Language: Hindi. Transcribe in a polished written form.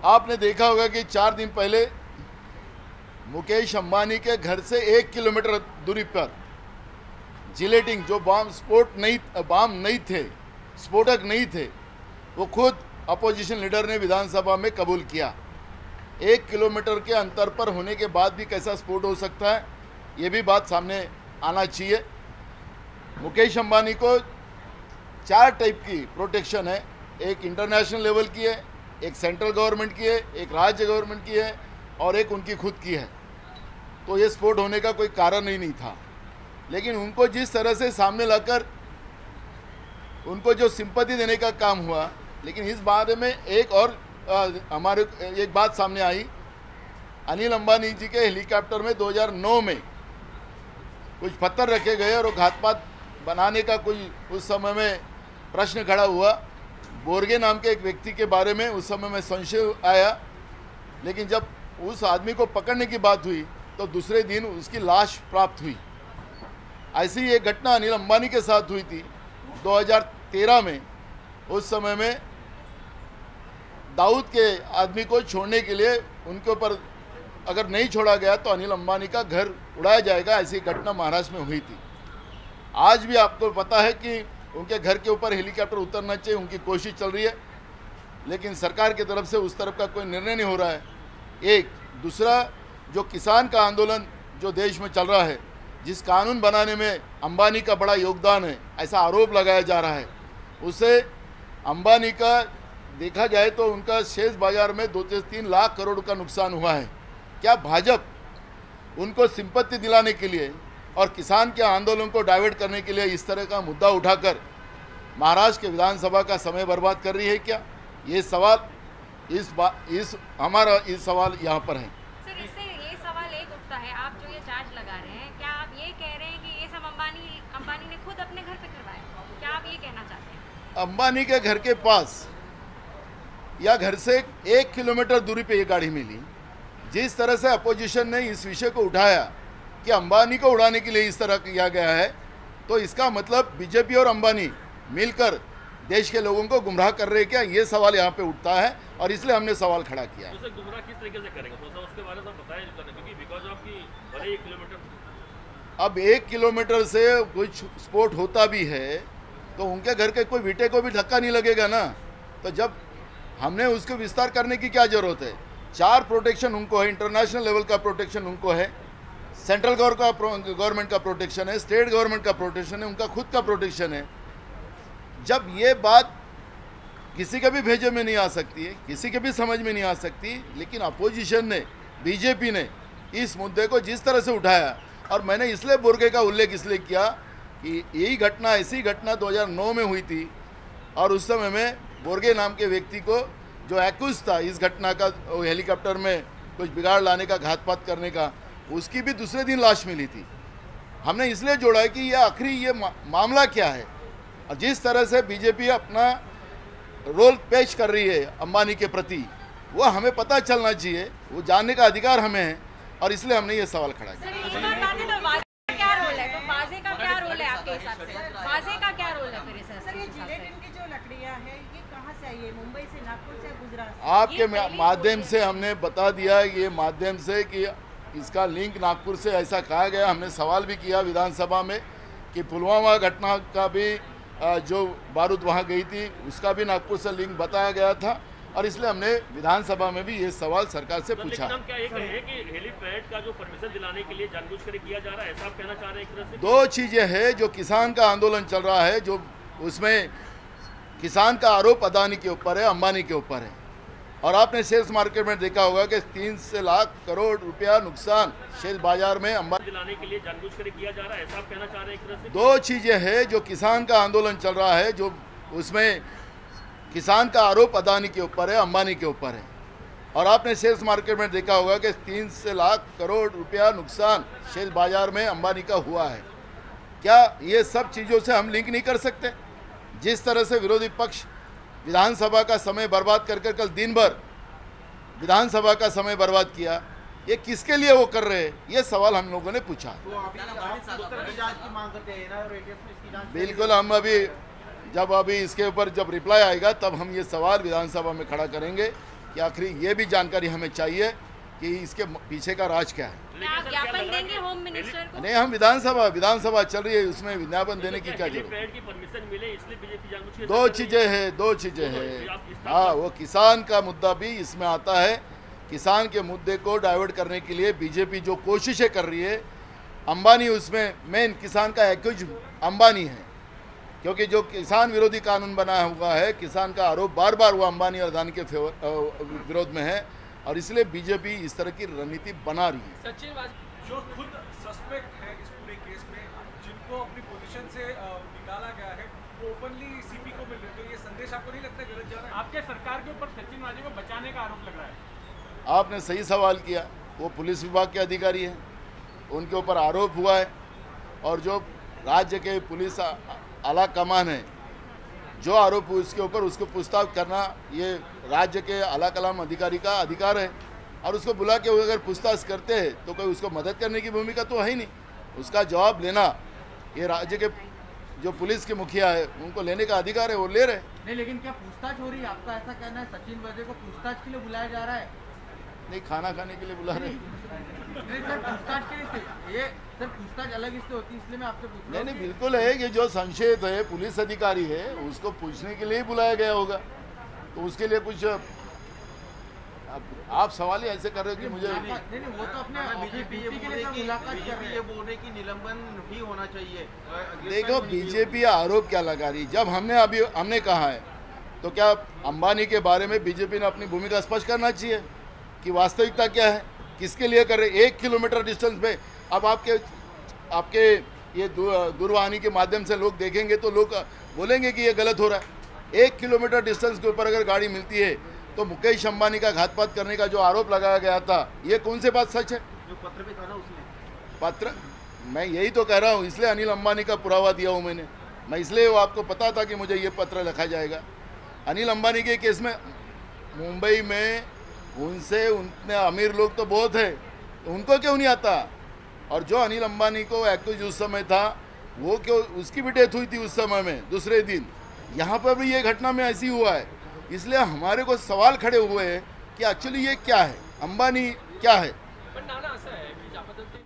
आपने देखा होगा कि 4 दिन पहले मुकेश अंबानी के घर से 1 किलोमीटर दूरी पर जिलेटिन जो बम नहीं थे, स्फोटक नहीं थे, वो खुद अपोजिशन लीडर ने विधानसभा में कबूल किया। 1 किलोमीटर के अंतर पर होने के बाद भी कैसा स्फोट हो सकता है, ये भी बात सामने आना चाहिए। मुकेश अंबानी को 4 टाइप की प्रोटेक्शन है, एक इंटरनेशनल लेवल की है, एक सेंट्रल गवर्नमेंट की है, एक राज्य गवर्नमेंट की है और एक उनकी खुद की है। तो ये स्फोट होने का कोई कारण ही नहीं था, लेकिन उनको जिस तरह से सामने लाकर उनको जो सिंपैथी देने का काम हुआ, लेकिन इस बारे में एक और हमारे एक बात सामने आई। अनिल अंबानी जी के हेलीकॉप्टर में 2009 में कुछ पत्थर रखे गए और घातपात बनाने का कोई उस समय में प्रश्न खड़ा हुआ। बोर्गे नाम के एक व्यक्ति के बारे में उस समय में संशय आया, लेकिन जब उस आदमी को पकड़ने की बात हुई तो दूसरे दिन उसकी लाश प्राप्त हुई। ऐसी एक घटना अनिल अंबानी के साथ हुई थी 2013 में। उस समय में दाऊद के आदमी को छोड़ने के लिए उनके ऊपर अगर नहीं छोड़ा गया तो अनिल अंबानी का घर उड़ाया जाएगा, ऐसी घटना महाराष्ट्र में हुई थी। आज भी आपको पता है कि उनके घर के ऊपर हेलीकॉप्टर उतरना चाहिए, उनकी कोशिश चल रही है, लेकिन सरकार की तरफ से उस तरफ का कोई निर्णय नहीं हो रहा है। एक दूसरा, जो किसान का आंदोलन जो देश में चल रहा है, जिस कानून बनाने में अंबानी का बड़ा योगदान है, ऐसा आरोप लगाया जा रहा है, उससे अंबानी का देखा जाए तो उनका शेयर बाजार में 2 से 3 लाख करोड़ का नुकसान हुआ है। क्या भाजपा उनको सिंपत्ति दिलाने के लिए और किसान के आंदोलन को डाइवर्ट करने के लिए इस तरह का मुद्दा उठाकर महाराष्ट्र के विधानसभा का समय बर्बाद कर रही है क्या? ये सवाल हमारा सवाल यहाँ पर है। सर, इससे ये सवाल एक उठता है, आप जो ये चार्ज लगा रहे हैं, क्या आप ये कह रहे हैं कि ये सब अंबानी ने खुद अपने घर पे करवाया? क्या आप ये कहना चाहते हैं? अंबानी के घर के पास या घर से 1 किलोमीटर दूरी पे ये गाड़ी मिली। जिस तरह से अपोजिशन ने इस विषय को उठाया कि अंबानी को उड़ाने के लिए इस तरह किया गया है, तो इसका मतलब बीजेपी और अंबानी मिलकर देश के लोगों को गुमराह कर रहे हैं क्या? ये सवाल यहाँ पे उठता है और इसलिए हमने सवाल खड़ा किया। उसे गुमराह किस तरीके से करेंगे तो उसके बारे में बताएं, क्योंकि बिकॉज ऑफ की भले 1 किलोमीटर, अब 1 किलोमीटर से कुछ स्फोट होता भी है तो उनके घर के कोई विटे को भी धक्का नहीं लगेगा ना। तो जब हमने उसको विस्तार करने की क्या जरूरत है? 4 प्रोटेक्शन उनको है, इंटरनेशनल लेवल का प्रोटेक्शन उनको है, सेंट्रल गवर्नमेंट का प्रोटेक्शन है, स्टेट गवर्नमेंट का प्रोटेक्शन है, उनका खुद का प्रोटेक्शन है। जब ये बात किसी के भी भेजे में नहीं आ सकती है, किसी के भी समझ में नहीं आ सकती, लेकिन अपोजिशन ने, बीजेपी ने इस मुद्दे को जिस तरह से उठाया, और मैंने इसलिए बोर्गे का उल्लेख इसलिए किया कि यही घटना, ऐसी घटना 2009 में हुई थी और उस समय में बोर्गे नाम के व्यक्ति को जो एक्यूज था इस घटना का, हेलीकॉप्टर में कुछ बिगाड़ लाने का, घातपात करने का, उसकी भी दूसरे दिन लाश मिली थी। हमने इसलिए जोड़ा है कि ये आखिरी ये मामला क्या है, और जिस तरह से बीजेपी अपना रोल पेश कर रही है अंबानी के प्रति, वो हमें पता चलना चाहिए, वो जानने का अधिकार हमें है, और इसलिए हमने ये सवाल खड़ा किया। मुंबई से, नागपुर से, गुजरात आपके माध्यम से हमने बता दिया, ये माध्यम से कि इसका लिंक नागपुर से ऐसा कहा गया। हमने सवाल भी किया विधानसभा में कि पुलवामा घटना का भी जो बारूद वहाँ गई थी उसका भी नागपुर से लिंक बताया गया था, और इसलिए हमने विधानसभा में भी ये सवाल सरकार से पूछा। हम क्या ये कहें कि हेलीपैड का जो परमिशन दिलाने के लिए जानबूझकर किया जा रहा है, ऐसा आप कहना चाह रहे हैं? एक तरह से 2 चीज़ें हैं। जो किसान का आंदोलन चल रहा है, जो उसमें किसान का आरोप अदानी के ऊपर है, अंबानी के ऊपर है, और आपने शेयर मार्केट में देखा होगा कि 3 लाख करोड़ रुपया नुकसान शेयर बाजार में अंबानी दिलाने के लिए जानबूझकर किया जा रहा है, ऐसा आप कहना चाह रहे हैं? एक तरह से 2 चीज़ें हैं। जो किसान का आंदोलन चल रहा है, जो उसमें किसान का आरोप अदानी के ऊपर है, अंबानी के ऊपर है, और आपने शेयर मार्केट में देखा होगा कि 3 लाख करोड़ रुपया नुकसान शेयर बाजार में अंबानी का हुआ है। क्या ये सब चीज़ों से हम लिंक नहीं कर सकते? जिस तरह से विरोधी पक्ष विधानसभा का समय बर्बाद कर कर कल दिन भर विधानसभा का समय बर्बाद किया, ये किसके लिए वो कर रहे हैं? ये सवाल हम लोगों ने पूछा। बिल्कुल, हम अभी इसके ऊपर जब रिप्लाई आएगा तब हम ये सवाल विधानसभा में खड़ा करेंगे कि आखिर ये भी जानकारी हमें चाहिए कि इसके पीछे का राज क्या है। क्या आप ज्ञापन देंगे होम मिनिस्टर को? नहीं, हम विधानसभा चल रही है, उसमें विज्ञापन देने की क्या जरूरत है। की परमिशन मिले इसलिए बीजेपी जानबूझ के दो चीज़ें हैं। हाँ, वो किसान का मुद्दा भी इसमें आता है। किसान के मुद्दे को डाइवर्ट करने के लिए बीजेपी जो कोशिशें कर रही है, अंबानी उसमें मेन किसान का एक्यूज अंबानी है, क्योंकि जो किसान विरोधी कानून बनाया हुआ है, किसान का आरोप बार बार वो अंबानी और अदानी के विरोध में है, और इसलिए बीजेपी इस तरह की रणनीति बना रही है। सचिन जो खुद सस्पेक्ट है इस पूरे केस में, जिनको अपनी पोजीशन से निकाला गया है, वो ओपनली सीपी को मिल रहे, तो ये संदेश आपको नहीं लगता गलत जा रहा है? आपके सरकार के ऊपर सचिन वाजे को बचाने का आरोप लग रहा है। आपने सही सवाल किया। वो पुलिस विभाग के अधिकारी हैं, उनके ऊपर आरोप हुआ है, और जो राज्य के पुलिस आला कमान है, जो आरोप हुए उसके ऊपर उसको पूछताछ करना ये राज्य के आला कमान अधिकारी का अधिकार है, और उसको बुला के अगर पूछताछ करते हैं तो कोई उसको मदद करने की भूमिका तो है ही नहीं। उसका जवाब लेना ये राज्य के जो पुलिस के मुखिया है उनको लेने का अधिकार है, वो ले रहे। नहीं, लेकिन क्या पूछताछ हो रही है? आपका ऐसा कहना है सचिन वाजे को पूछताछ के लिए बुलाया जा रहा है? नहीं, खाना खाने के लिए बुला रहे। नहीं सर, पूछताछ के लिए ये सर पूछताछ अलग इससे होती है, इसलिए मैं आपसे पूछ रहा हूं। नहीं, बिल्कुल है कि जो संशयित है पुलिस अधिकारी है उसको पूछने के लिए ही बुलाया गया होगा, तो उसके लिए कुछ आप सवाल ही ऐसे कर रहे हो कि मुझे नहीं, वो तो अपने बीजेपी के लिए मुलाकात कर रहे हैं। ये बोल रहे कि निलंबन भी होना चाहिए। देखो, बीजेपी आरोप क्या लगा रही, जब हमने कहा है तो क्या अंबानी के बारे में बीजेपी ने अपनी भूमिका स्पष्ट करना चाहिए कि वास्तविकता क्या है, किसके लिए कर रहे। 1 किलोमीटर डिस्टेंस पे अब आपके ये दूरवाणी के माध्यम से लोग देखेंगे तो लोग बोलेंगे कि ये गलत हो रहा है। 1 किलोमीटर डिस्टेंस के ऊपर अगर गाड़ी मिलती है तो मुकेश अंबानी का घातपात करने का जो आरोप लगाया गया था, ये कौन से बात सच है? जो पत्र भी था ना उसमें पत्र, मैं यही तो कह रहा हूँ, इसलिए अनिल अंबानी का पुरावा दिया हूँ मैं इसलिए वो आपको पता था कि मुझे ये पत्र लिखा जाएगा। अनिल अंबानी के केस में मुंबई में उनसे उतने अमीर लोग तो बहुत है, तो उनको क्यों नहीं आता? और जो अनिल अंबानी को एक्यूज उस समय था, वो क्यों, उसकी भी डेथ हुई थी उस समय में दूसरे दिन। यहाँ पर भी ये घटना में ऐसी हुआ है, इसलिए हमारे को सवाल खड़े हुए हैं कि एक्चुअली ये क्या है, अंबानी क्या है।